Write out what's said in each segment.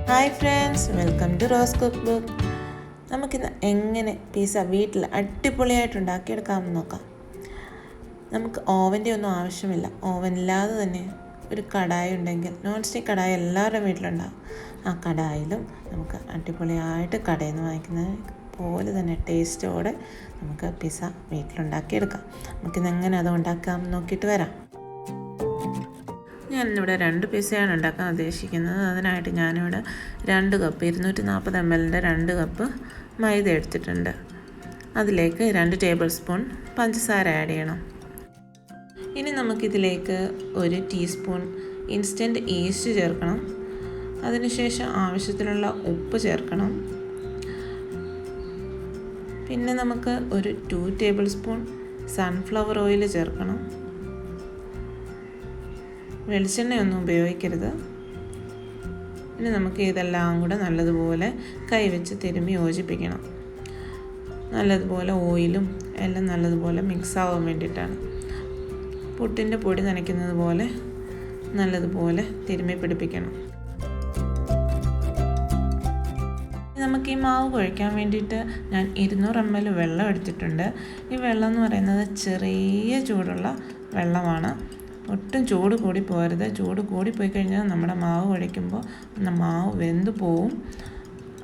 Hi friends, welcome to Rose cook book. നമുക്കിന്ന് എങ്ങനെ pizza വീട്ടിൽ അടിപൊളിയായിട്ട് ഉണ്ടാക്കിയെടുക്കാമെന്ന് നോക്കാം. നമുക്ക് ഓവൻ്റെ ഒന്നും ആവശ്യമില്ല. ഓവനില്ലാതെ തന്നെ ഒരു കടായി ഉണ്ടെങ്കിൽ, നോൺ സ്റ്റിക്ക് കടായി എല്ലാവരുടെ വീട്ടിലുണ്ടാകും. ആ കടായിലും നമുക്ക് അടിപൊളിയായിട്ട് കടയിൽ നിന്ന് വാങ്ങിക്കുന്നത് പോലെ തന്നെ ടേസ്റ്റോടെ നമുക്ക് പിസ്സ വീട്ടിലുണ്ടാക്കിയെടുക്കാം. നമുക്കിന്ന് എങ്ങനെ അത് ഉണ്ടാക്കാമെന്ന് നോക്കിയിട്ട് വരാം. ഞാനിവിടെ 2 പിസ്സയാണ് ഉണ്ടാക്കാൻ ഉദ്ദേശിക്കുന്നത്. അതിനായിട്ട് ഞാനിവിടെ 2 കപ്പ് 240 ml 2 കപ്പ് മൈദ എടുത്തിട്ടുണ്ട്. അതിലേക്ക് 2 ടേബിൾ സ്പൂൺ പഞ്ചസാര ആഡ് ചെയ്യണം. ഇനി നമുക്കിതിലേക്ക് 1 ടീസ്പൂൺ ഇൻസ്റ്റൻറ്റ് ഈസ്റ്റ് ചേർക്കണം. അതിനുശേഷം ആവശ്യത്തിനുള്ള ഉപ്പ് ചേർക്കണം. പിന്നെ നമുക്ക് ഒരു 2 ടേബിൾ സ്പൂൺ സൺഫ്ലവർ ഓയിൽ ചേർക്കണം. വെളിച്ചെണ്ണയൊന്നും ഉപയോഗിക്കരുത്. ഇനി നമുക്ക് ഇതെല്ലാം കൂടെ നല്ലതുപോലെ കൈവച്ച് തിരുമ്മി യോജിപ്പിക്കണം. നല്ലതുപോലെ ഓയിലും എല്ലാം നല്ലതുപോലെ മിക്സ് ആവാൻ വേണ്ടിയിട്ടാണ്. പുട്ടിൻ്റെ പൊടി നനയ്ക്കുന്നത് പോലെ നല്ലതുപോലെ തിരുമ്മി പിടിപ്പിക്കണം. നമുക്ക് ഈ മാവ് കുഴയ്ക്കാൻ വേണ്ടിയിട്ട് ഞാൻ 200 ml വെള്ളം എടുത്തിട്ടുണ്ട്. ഈ വെള്ളം എന്ന് പറയുന്നത് ചെറിയ ചൂടുള്ള വെള്ളമാണ്. ഒട്ടും ചൂട് കൂടി പോകരുത്. ചൂട് കൂടിപ്പോയി കഴിഞ്ഞാൽ നമ്മുടെ മാവ് കുഴയ്ക്കുമ്പോൾ മാവ് വെന്ത് പോവും.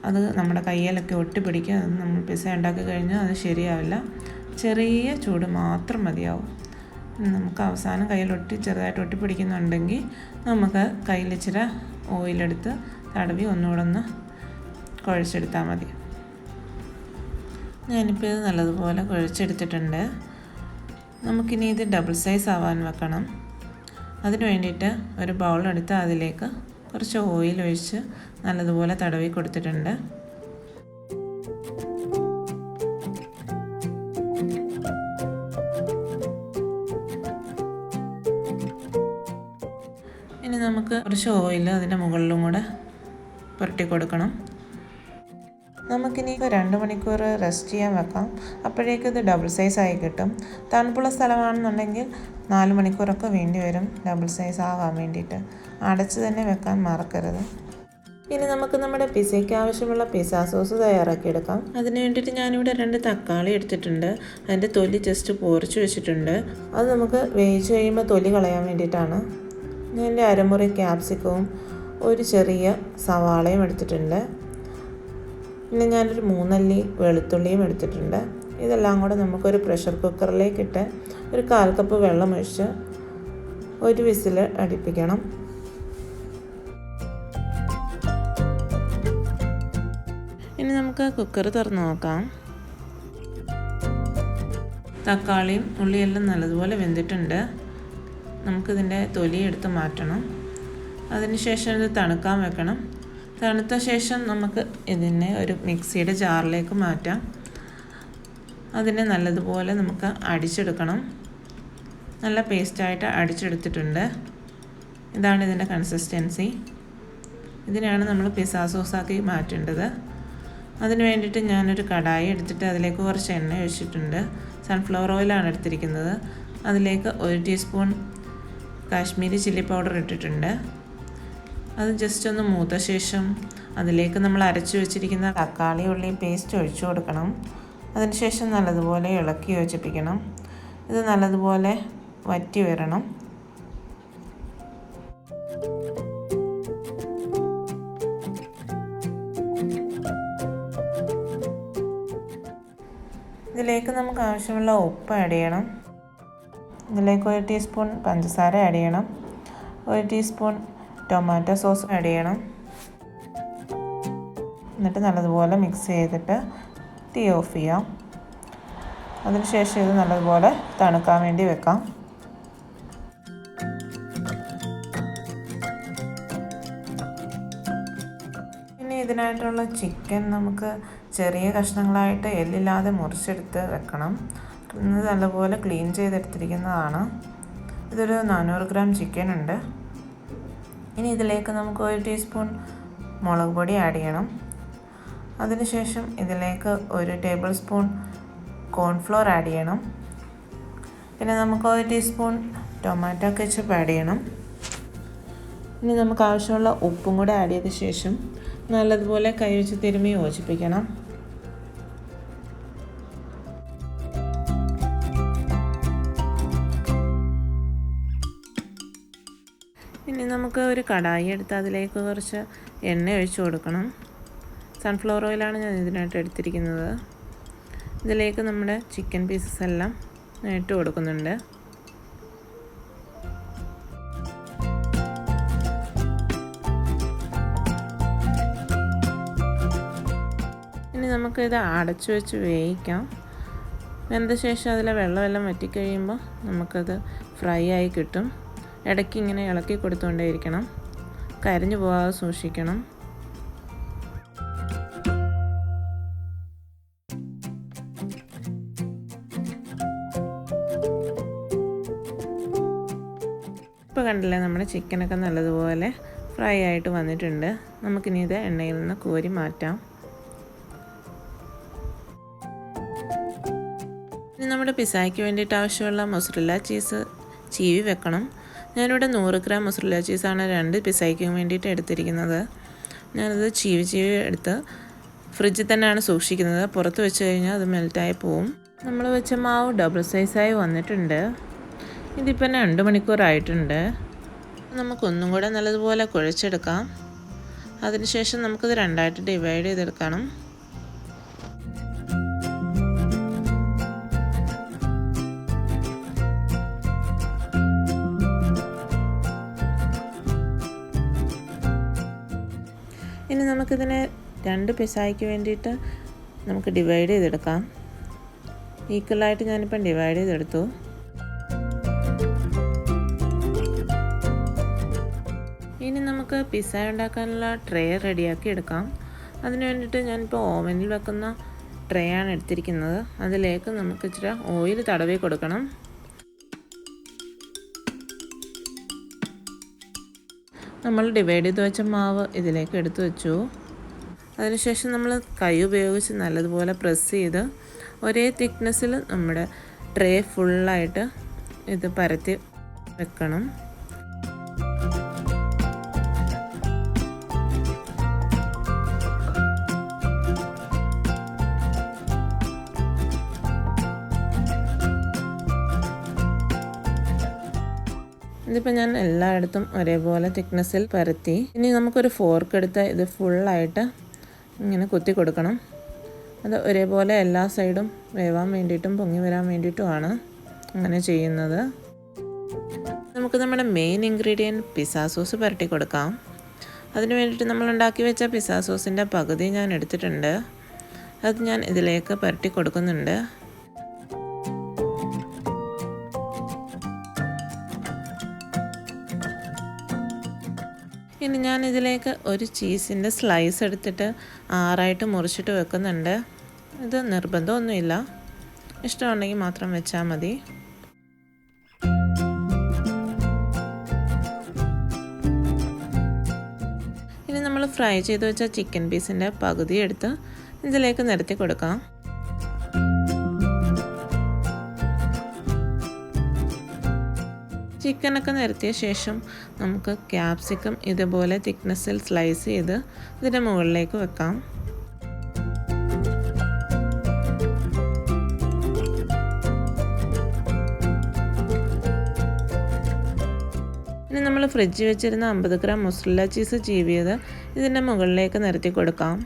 അത് നമ്മുടെ കയ്യിലൊക്കെ ഒട്ടിപ്പിടിക്കും. അത് നമ്മൾ പിസ്സ ഉണ്ടാക്കി കഴിഞ്ഞാൽ അത് ശരിയാവില്ല. ചെറിയ ചൂട് മാത്രം മതിയാവും. നമുക്ക് അവസാനം കയ്യിലൊട്ടി ചെറുതായിട്ട് ഒട്ടിപ്പിടിക്കുന്നുണ്ടെങ്കിൽ നമുക്ക് കയ്യിൽ ഇച്ചിരി ഓയിലെടുത്ത് തടവി ഒന്നുകൂടെ ഒന്ന് കുഴച്ചെടുത്താൽ മതി. ഞാനിപ്പോൾ ഇത് നല്ലതുപോലെ കുഴച്ചെടുത്തിട്ടുണ്ട്. നമുക്കിനി ഇത് ഡബിൾ സൈസ് ആവാൻ വെക്കണം. അതിന് വേണ്ടിയിട്ട് ഒരു ബൗളെടുത്ത് അതിലേക്ക് കുറച്ച് ഓയിൽ ഒഴിച്ച് നല്ലതുപോലെ തടവി കൊടുത്തിട്ടുണ്ട്. ഇനി നമുക്ക് കുറച്ച് ഓയിൽ അതിൻ്റെ മുകളിലും കൂടെ പുരട്ടി കൊടുക്കണം. നമുക്കിനി 2 മണിക്കൂർ റെസ്റ്റ് ചെയ്യാൻ വെക്കാം. അപ്പോഴേക്കും ഇത് ഡബിൾ സൈസ് ആയി കിട്ടും. തണുപ്പുള്ള സ്ഥലമാണെന്നുണ്ടെങ്കിൽ 4 മണിക്കൂറൊക്കെ വേണ്ടി വരും ഡബിൾ സൈസ് ആകാൻ വേണ്ടിയിട്ട്. അടച്ച് തന്നെ വെക്കാൻ മറക്കരുത്. ഇനി നമുക്ക് നമ്മുടെ പിസ്സയ്ക്ക് ആവശ്യമുള്ള പിസ്സ സോസ് തയ്യാറാക്കിയെടുക്കാം. അതിന് വേണ്ടിയിട്ട് ഞാനിവിടെ 2 തക്കാളി എടുത്തിട്ടുണ്ട്. അതിൻ്റെ തൊലി ജസ്റ്റ് പോറിച്ച് വെച്ചിട്ടുണ്ട്. അത് നമുക്ക് വേവിച്ച് കഴിയുമ്പോൾ തൊലി കളയാൻ വേണ്ടിയിട്ടാണ്. ഞാൻ എൻ്റെ അരമുറി ക്യാപ്സിക്കവും ഒരു ചെറിയ സവാളയും എടുത്തിട്ടുണ്ട്. പിന്നെ ഞാനൊരു 3 അല്ലി വെളുത്തുള്ളിയും എടുത്തിട്ടുണ്ട്. ഇതെല്ലാം കൂടെ നമുക്കൊരു പ്രഷർ കുക്കറിലേക്കിട്ട് ഒരു 1/4 കപ്പ് വെള്ളം ഒഴിച്ച് ഒരു വിസിൽ അടുപ്പിക്കണം. ഇനി നമുക്ക് കുക്കർ തുറന്ന് നോക്കാം. തക്കാളിയും ഉള്ളിയെല്ലാം നല്ലതുപോലെ വെന്തിട്ടുണ്ട്. നമുക്കിതിൻ്റെ തൊലി എടുത്ത് മാറ്റണം. അതിനുശേഷം ഇത് തണുക്കാൻ വെക്കണം. തണുത്ത ശേഷം നമുക്ക് ഇതിനെ ഒരു മിക്സിയുടെ ജാറിലേക്ക് മാറ്റാം. അതിനെ നല്ലതുപോലെ നമുക്ക് അടിച്ചെടുക്കണം. നല്ല പേസ്റ്റായിട്ട് അടിച്ചെടുത്തിട്ടുണ്ട്. ഇതാണ് ഇതിൻ്റെ കൺസിസ്റ്റൻസി. ഇതിനാണ് നമ്മൾ പിസ്സ സോസാക്കി മാറ്റേണ്ടത്. അതിന് വേണ്ടിയിട്ട് ഞാനൊരു കടായി എടുത്തിട്ട് അതിലേക്ക് കുറച്ച് എണ്ണ ഒഴിച്ചിട്ടുണ്ട്. സൺഫ്ലവർ ഓയിലാണ് എടുത്തിരിക്കുന്നത്. അതിലേക്ക് 1 ടീസ്പൂൺ കാശ്മീരി ചില്ലി പൗഡർ ഇട്ടിട്ടുണ്ട്. അത് ജസ്റ്റ് ഒന്ന് മൂത്ത ശേഷം അതിലേക്ക് നമ്മൾ അരച്ചു വെച്ചിരിക്കുന്ന തക്കാളി ഉള്ളി പേസ്റ്റ് ഒഴിച്ചു കൊടുക്കണം. അതിനുശേഷം നല്ലതുപോലെ ഇളക്കി യോജിപ്പിക്കണം. ഇത് നല്ലതുപോലെ വറ്റി വരണം. ഇതിലേക്ക് നമുക്ക് ആവശ്യമുള്ള ഉപ്പ് ആഡ് ചെയ്യണം. ഇതിലേക്ക് 1 ടീസ്പൂൺ പഞ്ചസാര ആഡ് ചെയ്യണം. 1 ടീസ്പൂൺ ടൊമാറ്റോ സോസ് ആഡ് ചെയ്യണം. എന്നിട്ട് നല്ലതുപോലെ മിക്സ് ചെയ്തിട്ട് തീ ഓഫ് ചെയ്യാം. അതിനുശേഷം ഇത് നല്ലതുപോലെ തണുക്കാൻ വേണ്ടി വെക്കാം. ഇനി ഇതിനായിട്ടുള്ള ചിക്കൻ നമുക്ക് ചെറിയ കഷ്ണങ്ങളായിട്ട് എല്ലില്ലാതെ മുറിച്ചെടുത്ത് വെക്കണം. ഇത് നല്ലപോലെ ക്ലീൻ ചെയ്തെടുത്തിരിക്കുന്നതാണ്. ഇതൊരു 400 ഗ്രാം ചിക്കൻ ഉണ്ട്. ഇനി ഇതിലേക്ക് നമുക്ക് 1 ടീസ്പൂൺ മുളക് പൊടി ആഡ് ചെയ്യണം. അതിനുശേഷം ഇതിലേക്ക് 1 ടേബിൾ സ്പൂൺ കോൺഫ്ലോർ ആഡ് ചെയ്യണം. പിന്നെ നമുക്ക് 1 ടീസ്പൂൺ ടൊമാറ്റോ കെച്ചപ്പ് ആഡ് ചെയ്യണം. ഇനി നമുക്ക് ആവശ്യമുള്ള ഉപ്പും കൂടെ ആഡ് ചെയ്ത ശേഷം നല്ലതുപോലെ കൈ വെച്ച് തിരുമ്മി യോജിപ്പിക്കണം. ഇനി നമുക്ക് ഒരു കടായി എടുത്ത് അതിലേക്ക് കുറച്ച് എണ്ണ ഒഴിച്ചു കൊടുക്കണം. സൺഫ്ലവർ ഓയിലാണ് ഞാൻ ഇതിനായിട്ട് എടുത്തിരിക്കുന്നത്. ഇതിലേക്ക് നമ്മുടെ ചിക്കൻ പീസസ് എല്ലാം ഇട്ട് കൊടുക്കുന്നുണ്ട്. ഇനി നമുക്കിത് അടച്ചു വെച്ച് വേവിക്കാം. വെന്ത ശേഷം അതിലെ വെള്ളമെല്ലാം വറ്റിക്കഴിയുമ്പോൾ നമുക്കത് ഫ്രൈ ആയി കിട്ടും. ഇടയ്ക്ക് ഇങ്ങനെ ഇളക്കി കൊടുത്തുകൊണ്ടേയിരിക്കണം. കരിഞ്ഞു പോകാതെ സൂക്ഷിക്കണം. ഇപ്പോൾ കണ്ടില്ലേ, നമ്മുടെ ചിക്കനൊക്കെ നല്ലതുപോലെ ഫ്രൈ ആയിട്ട് വന്നിട്ടുണ്ട്. നമുക്കിനി ഇത് എണ്ണയിൽ നിന്ന് കോരി മാറ്റാം. ഇനി നമ്മുടെ പിസ്സയ്ക്ക് വേണ്ടിയിട്ട് ആവശ്യമുള്ള മൊസറല്ല ചീസ് ചീവി വെക്കണം. ഞാനിവിടെ 100 ഗ്രാം മൊസറല്ല ചീസാണ് 2 പിസ്സയ്ക്ക് വേണ്ടിയിട്ട് എടുത്തിരിക്കുന്നത്. ഞാനത് ചീവി എടുത്ത് ഫ്രിഡ്ജിൽ തന്നെയാണ് സൂക്ഷിക്കുന്നത്. പുറത്ത് വെച്ച് കഴിഞ്ഞാൽ അത് മെൽറ്റായി പോവും. നമ്മൾ വെച്ച മാവ് ഡബിൾ സൈസായി വന്നിട്ടുണ്ട്. ഇതിപ്പോൾ 2 മണിക്കൂറായിട്ടുണ്ട്. നമുക്കൊന്നും കൂടെ നല്ലതുപോലെ കുഴച്ചെടുക്കാം. അതിനുശേഷം നമുക്കിത് 2ആയിട്ട് ഡിവൈഡ് ചെയ്തെടുക്കണം. ഇനി നമുക്കിതിനെ 2 പിസ്സയ്ക്ക് വേണ്ടിയിട്ട് നമുക്ക് ഡിവൈഡ് ചെയ്തെടുക്കാം. ഈക്വലായിട്ട് ഞാനിപ്പം ഡിവൈഡ് ചെയ്തെടുത്തു. ഇനി നമുക്ക് പിസ്സ ഉണ്ടാക്കാനുള്ള ട്രേ റെഡിയാക്കി എടുക്കാം. അതിന് വേണ്ടിയിട്ട് ഞാനിപ്പോൾ ഓവനിൽ വെക്കുന്ന ട്രേ ആണ് എടുത്തിരിക്കുന്നത്. അതിലേക്ക് നമുക്ക് ഇച്ചിരി ഓയിൽ തടവി കൊടുക്കണം. നമ്മൾ ഡിവൈഡ് ചെയ്ത് വെച്ച മാവ് ഇതിലേക്ക് എടുത്തു വെച്ചു. അതിനുശേഷം നമ്മൾ കൈ ഉപയോഗിച്ച് നല്ലതുപോലെ പ്രസ് ചെയ്ത് ഒരേ തിക്നെസ്സിൽ നമ്മുടെ ട്രേ ഫുള്ളായിട്ട് ഇത് പരത്തി വെക്കണം. ഇതിപ്പോൾ ഞാൻ എല്ലായിടത്തും ഒരേപോലെ തിക്നെസ്സിൽ പരത്തി. ഇനി നമുക്കൊരു ഫോർക്ക് എടുത്ത് ഇത് ഫുള്ളായിട്ട് ഇങ്ങനെ കുത്തി കൊടുക്കണം. അത് ഒരേപോലെ എല്ലാ സൈഡും വേവാൻ വേണ്ടിയിട്ടും പൊങ്ങി വരാൻ വേണ്ടിയിട്ടുമാണ് അങ്ങനെ ചെയ്യുന്നത്. നമുക്ക് നമ്മുടെ മെയിൻ ഇൻഗ്രീഡിയൻറ്റ് പിസ്സ സോസ് പുരട്ടി കൊടുക്കാം. അതിന് വേണ്ടിയിട്ട് നമ്മൾ ഉണ്ടാക്കി വെച്ച പിസ്സ സോസിൻ്റെ പകുതി ഞാൻ എടുത്തിട്ടുണ്ട്. അത് ഞാൻ ഇതിലേക്ക് പുരട്ടി കൊടുക്കുന്നുണ്ട്. ഇനി ഞാൻ ഇതിലേക്ക് ഒരു ചീസിൻ്റെ സ്ലൈസ് എടുത്തിട്ട് 6ആയിട്ട് മുറിച്ചിട്ട് വെക്കുന്നുണ്ട്. ഇത് നിർബന്ധമൊന്നുമില്ല, ഇഷ്ടമുണ്ടെങ്കിൽ മാത്രം വെച്ചാൽ മതി. ഇനി നമ്മൾ ഫ്രൈ ചെയ്ത് വെച്ച ചിക്കൻ പീസിൻ്റെ പകുതി എടുത്ത് ഇതിലേക്ക് നിരത്തി കൊടുക്കാം. ചിക്കനൊക്കെ നിരത്തിയ ശേഷം നമുക്ക് ക്യാപ്സിക്കം ഇതുപോലെ തിക്നെസ്സിൽ സ്ലൈസ് ചെയ്ത് ഇതിൻ്റെ മുകളിലേക്ക് വെക്കാം. ഇനി നമ്മൾ ഫ്രിഡ്ജിൽ വെച്ചിരുന്ന 50 ഗ്രാം മൊസറല്ല ചീസ് ചീവിയത് ഇതിൻ്റെ മുകളിലേക്ക് നിരത്തി കൊടുക്കാം.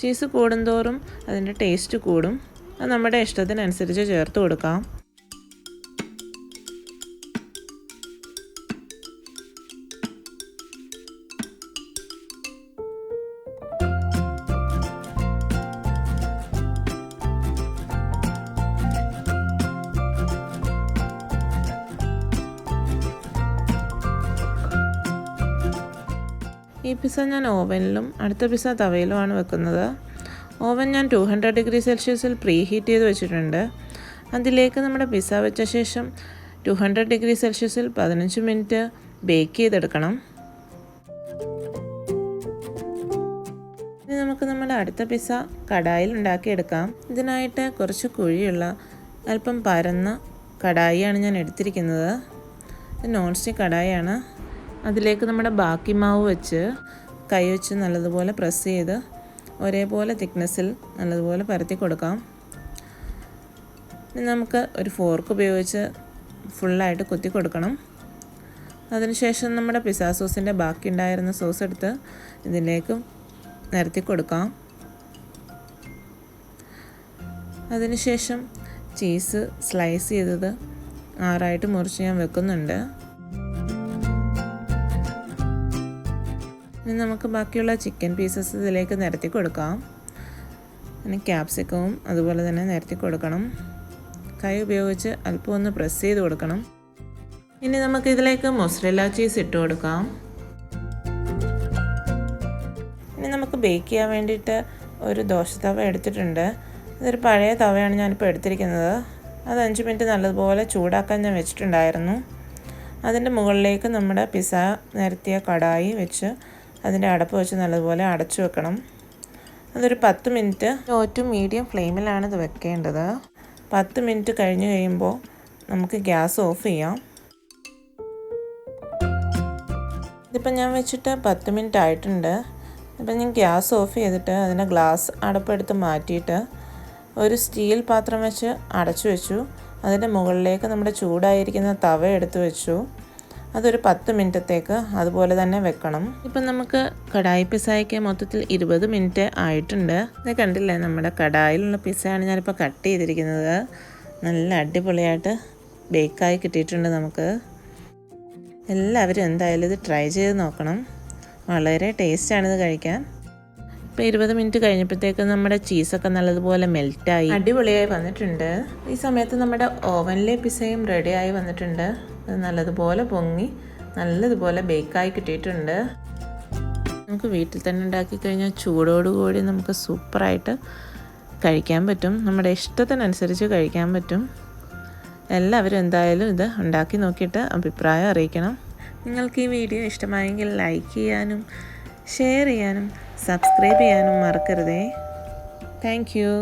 ചീസ് കൂടുന്തോറും അതിൻ്റെ ടേസ്റ്റ് കൂടും. അത് നമ്മുടെ ഇഷ്ടത്തിനനുസരിച്ച് ചേർത്ത് കൊടുക്കാം. ഈ പിസ്സ ഞാൻ ഓവനിലും അടുത്ത പിസ്സ തവയിലുമാണ് വെക്കുന്നത്. ഓവൻ ഞാൻ 200 ഡിഗ്രി സെൽഷ്യസിൽ പ്രീ ഹീറ്റ് ചെയ്ത് വെച്ചിട്ടുണ്ട്. അതിലേക്ക് നമ്മുടെ പിസ്സ വെച്ച ശേഷം 200 ഡിഗ്രി സെൽഷ്യസിൽ 15 മിനിറ്റ് ബേക്ക് ചെയ്തെടുക്കണം. ഇനി നമുക്ക് നമ്മുടെ അടുത്ത പിസ്സ കടായിൽ ഉണ്ടാക്കിയെടുക്കാം. ഇതിനായിട്ട് കുറച്ച് കുഴിയുള്ള അല്പം പരന്ന കടായിയാണ് ഞാൻ എടുത്തിരിക്കുന്നത്. ഇത് നോൺ സ്റ്റിക്ക് കടായിയാണ്. അതിലേക്ക് നമ്മുടെ ബാക്കി മാവ് വെച്ച് കൈ വെച്ച് നല്ലതുപോലെ പ്രസ് ചെയ്ത് ഒരേപോലെ തിക്നെസ്സിൽ നല്ലതുപോലെ പരത്തി കൊടുക്കാം. ഇനി നമുക്ക് ഒരു ഫോർക്ക് ഉപയോഗിച്ച് ഫുള്ളായിട്ട് കുത്തി കൊടുക്കണം. അതിനുശേഷം നമ്മുടെ പിസ്സ സോസിൻ്റെ ബാക്കി ഉണ്ടായിരുന്ന സോസ് എടുത്ത് ഇതിലേക്ക് നിരത്തി കൊടുക്കാം. അതിനുശേഷം ചീസ് സ്ലൈസ് ചെയ്തത് 6 മുറിച്ച് ഞാൻ വെക്കുന്നുണ്ട്. ഇനി നമുക്ക് ബാക്കിയുള്ള ചിക്കൻ പീസസ് ഇതിലേക്ക് നിരത്തി കൊടുക്കാം. ഇനി ക്യാപ്സിക്കവും അതുപോലെ തന്നെ നിരത്തി കൊടുക്കണം. കൈ ഉപയോഗിച്ച് അല്പം ഒന്ന് പ്രസ് ചെയ്ത് കൊടുക്കണം. ഇനി നമുക്ക് ഇതിലേക്ക് മൊസറെല്ല ചീസ് ഇട്ട് കൊടുക്കാം. ഇനി നമുക്ക് ബേക്ക് ചെയ്യാൻ വേണ്ടിയിട്ട് ഒരു ദോശത്തവ എടുത്തിട്ടുണ്ട്. ഇതൊരു പഴയ തവയാണ് ഞാനിപ്പോൾ എടുത്തിരിക്കുന്നത്. അത് 5 മിനിറ്റ് നല്ലതുപോലെ ചൂടാക്കാൻ ഞാൻ വെച്ചിട്ടുണ്ടായിരുന്നു. അതിൻ്റെ മുകളിലേക്ക് നമ്മുടെ പിസ്സ നിരത്തിയ കടായി വെച്ച് അതിൻ്റെ അടപ്പ് വെച്ച് നല്ലതുപോലെ അടച്ചു വെക്കണം. അതൊരു 10 മിനിറ്റ് ലോ ടു മീഡിയം ഫ്ലെയിമിലാണ് ഇത് വെക്കേണ്ടത്. 10 മിനിറ്റ് കഴിഞ്ഞ് കഴിയുമ്പോൾ നമുക്ക് ഗ്യാസ് ഓഫ് ചെയ്യാം. ഇതിപ്പോൾ ഞാൻ വെച്ചിട്ട് 10 മിനിറ്റ് ആയിട്ടുണ്ട്. ഇപ്പം ഞാൻ ഗ്യാസ് ഓഫ് ചെയ്തിട്ട് അതിൻ്റെ ഗ്ലാസ് അടപ്പെടുത്ത് മാറ്റിയിട്ട് ഒരു സ്റ്റീൽ പാത്രം വെച്ച് അടച്ചു വെച്ചു. അതിൻ്റെ മുകളിലേക്ക് നമ്മുടെ ചൂടായിരിക്കുന്ന തവ എടുത്ത് വെച്ചു. അതൊരു 10 മിനിറ്റത്തേക്ക് അതുപോലെ തന്നെ വെക്കണം. ഇപ്പം നമുക്ക് കടായി പിസ്സയ്ക്ക് മൊത്തത്തിൽ 20 മിനിറ്റ് ആയിട്ടുണ്ട്. ഇത് കണ്ടില്ലേ, നമ്മുടെ കടായിലുള്ള പിസ്സയാണ് ഞാനിപ്പോൾ കട്ട് ചെയ്തിരിക്കുന്നത്. നല്ല അടിപൊളിയായിട്ട് ബേക്കായി കിട്ടിയിട്ടുണ്ട്. നമുക്ക് എല്ലാവരും എന്തായാലും ഇത് ട്രൈ ചെയ്ത് നോക്കണം. വളരെ ടേസ്റ്റാണിത് കഴിക്കാൻ. ഇപ്പോൾ 20 മിനിറ്റ് കഴിഞ്ഞപ്പോഴത്തേക്ക് നമ്മുടെ ചീസൊക്കെ നല്ലതുപോലെ മെൽറ്റായി അടിപൊളിയായി വന്നിട്ടുണ്ട്. ഈ സമയത്ത് നമ്മുടെ ഓവനിലെ പിസ്സയും റെഡിയായി വന്നിട്ടുണ്ട്. അത് നല്ലതുപോലെ പൊങ്ങി നല്ലതുപോലെ ബേക്കായി കിട്ടിയിട്ടുണ്ട്. നമുക്ക് വീട്ടിൽ തന്നെ ഉണ്ടാക്കി കഴിഞ്ഞാൽ ചൂടോടുകൂടി നമുക്ക് സൂപ്പറായിട്ട് കഴിക്കാൻ പറ്റും. നമ്മുടെ ഇഷ്ടത്തിനനുസരിച്ച് കഴിക്കാൻ പറ്റും. എല്ലാവരും എന്തായാലും ഇത് ഉണ്ടാക്കി നോക്കിയിട്ട് അഭിപ്രായം അറിയിക്കണം. നിങ്ങൾക്ക് ഈ വീഡിയോ ഇഷ്ടമായെങ്കിൽ ലൈക്ക് ചെയ്യാനും ഷെയർ ചെയ്യാനും സബ്സ്ക്രൈബ് ചെയ്യാനും മറക്കരുതേ. Thank you.